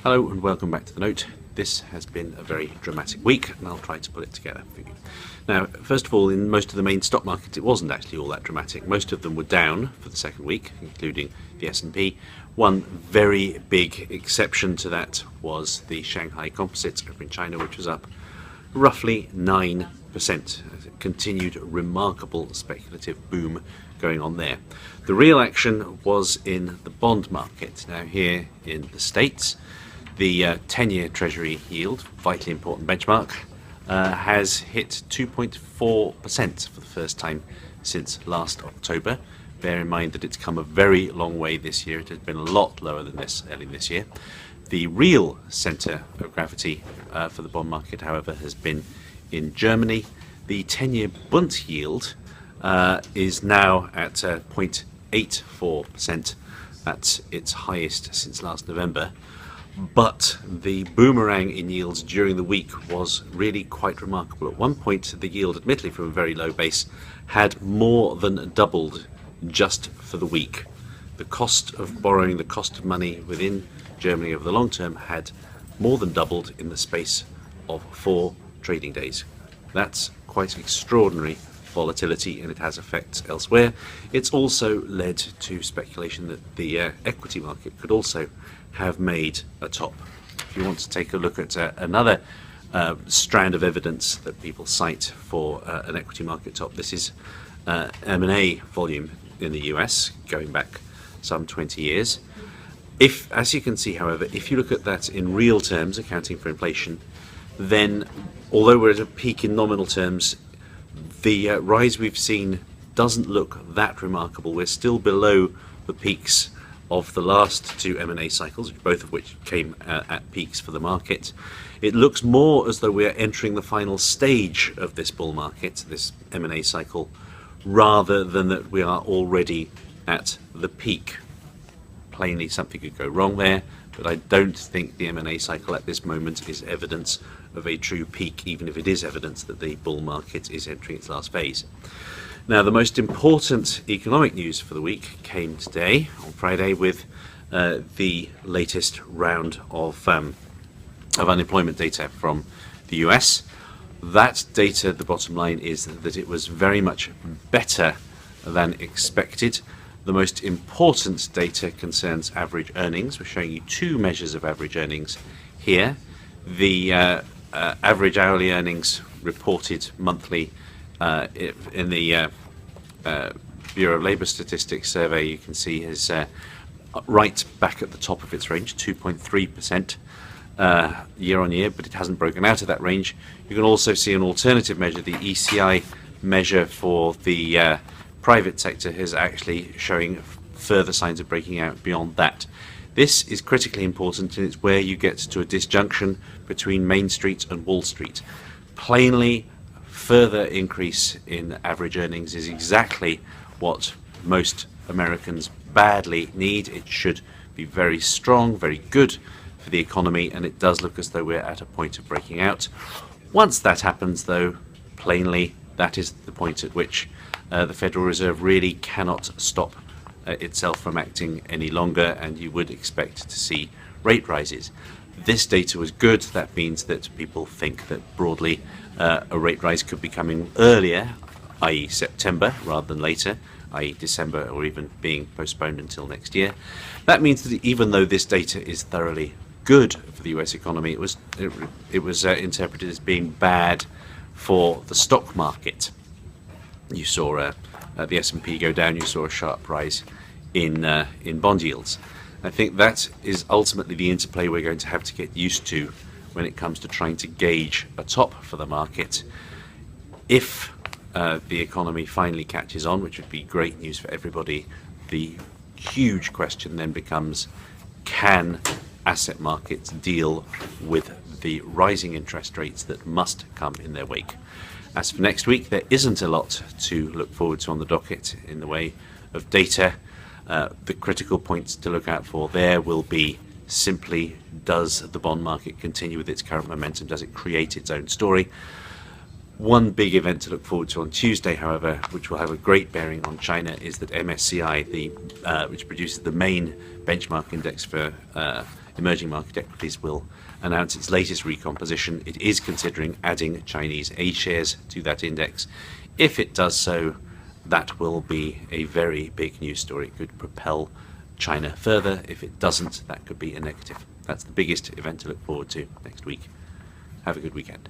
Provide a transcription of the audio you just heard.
Hello and welcome back to the note. This has been a very dramatic week and I'll try to put it together for you. Now, first of all, in most of the main stock markets it wasn't actually all that dramatic. Most of them were down for the second week, including the S&P. One very big exception to that was the Shanghai Composite over in China, which was up roughly 9%. Continued remarkable speculative boom going on there. The real action was in the bond market. Now here in the States, the 10-year Treasury yield, vitally important benchmark, has hit 2.4% for the first time since last October. Bear in mind that it's come a very long way this year. It has been a lot lower than this early this year. The real centre of gravity for the bond market, however, has been in Germany. The 10-year Bund yield is now at 0.84%. That's its highest since last November. But the boomerang in yields during the week was really quite remarkable. At one point, the yield, admittedly from a very low base, had more than doubled just for the week. The cost of borrowing, the cost of money within Germany over the long term had more than doubled in the space of 4 trading days. That's quite extraordinary volatility, and it has effects elsewhere. It's also led to speculation that the equity market could also have made a top. If you want to take a look at another strand of evidence that people cite for an equity market top, this is M&A volume in the US going back some 20 years. If, as you can see, however, if you look at that in real terms, accounting for inflation, then although we're at a peak in nominal terms, the rise we've seen doesn't look that remarkable. We're still below the peaks of the last 2 M&A cycles, both of which came at peaks for the market. It looks more as though we're entering the final stage of this bull market, this M&A cycle, rather than that we are already at the peak. Plainly, something could go wrong there, but I don't think the M&A cycle at this moment is evidence of a true peak, even if it is evidence that the bull market is entering its last phase. Now, the most important economic news for the week came today, on Friday, with the latest round of unemployment data from the US. That data, the bottom line is that it was very much better than expected. The most important data concerns average earnings. We're showing you 2 measures of average earnings here. The average hourly earnings reported monthly in the Bureau of Labour Statistics survey, you can see is right back at the top of its range, 2.3% year on year, but it hasn't broken out of that range. You can also see an alternative measure, the ECI measure for the private sector, is actually showing further signs of breaking out beyond that. This is critically important, and it's where you get to a disjunction between Main Street and Wall Street. Plainly, further increase in average earnings is exactly what most Americans badly need. It should be very strong, very good for the economy, and it does look as though we're at a point of breaking out. Once that happens, though, plainly, that is the point at which the Federal Reserve really cannot stop itself from acting any longer, and you would expect to see rate rises. This data was good. That means that people think that broadly a rate rise could be coming earlier, i.e. September, rather than later, i.e. December, or even being postponed until next year. That means that even though this data is thoroughly good for the US economy, it was interpreted as being bad for the stock market. You saw the S&P go down. You saw a sharp rise in bond yields. I think that is ultimately the interplay we're going to have to get used to when it comes to trying to gauge a top for the market. If the economy finally catches on, which would be great news for everybody, the huge question then becomes, can asset markets deal with the rising interest rates that must come in their wake? As for next week, there isn't a lot to look forward to on the docket in the way of data. The critical points to look out for there will be simply, does the bond market continue with its current momentum? Does it create its own story? One big event to look forward to on Tuesday, however, which will have a great bearing on China, is that MSCI, which produces the main benchmark index for emerging market equities will announce its latest recomposition. It is considering adding Chinese A shares to that index. If it does so, that will be a very big news story. It could propel China further. If it doesn't, that could be a negative. That's the biggest event to look forward to next week. Have a good weekend.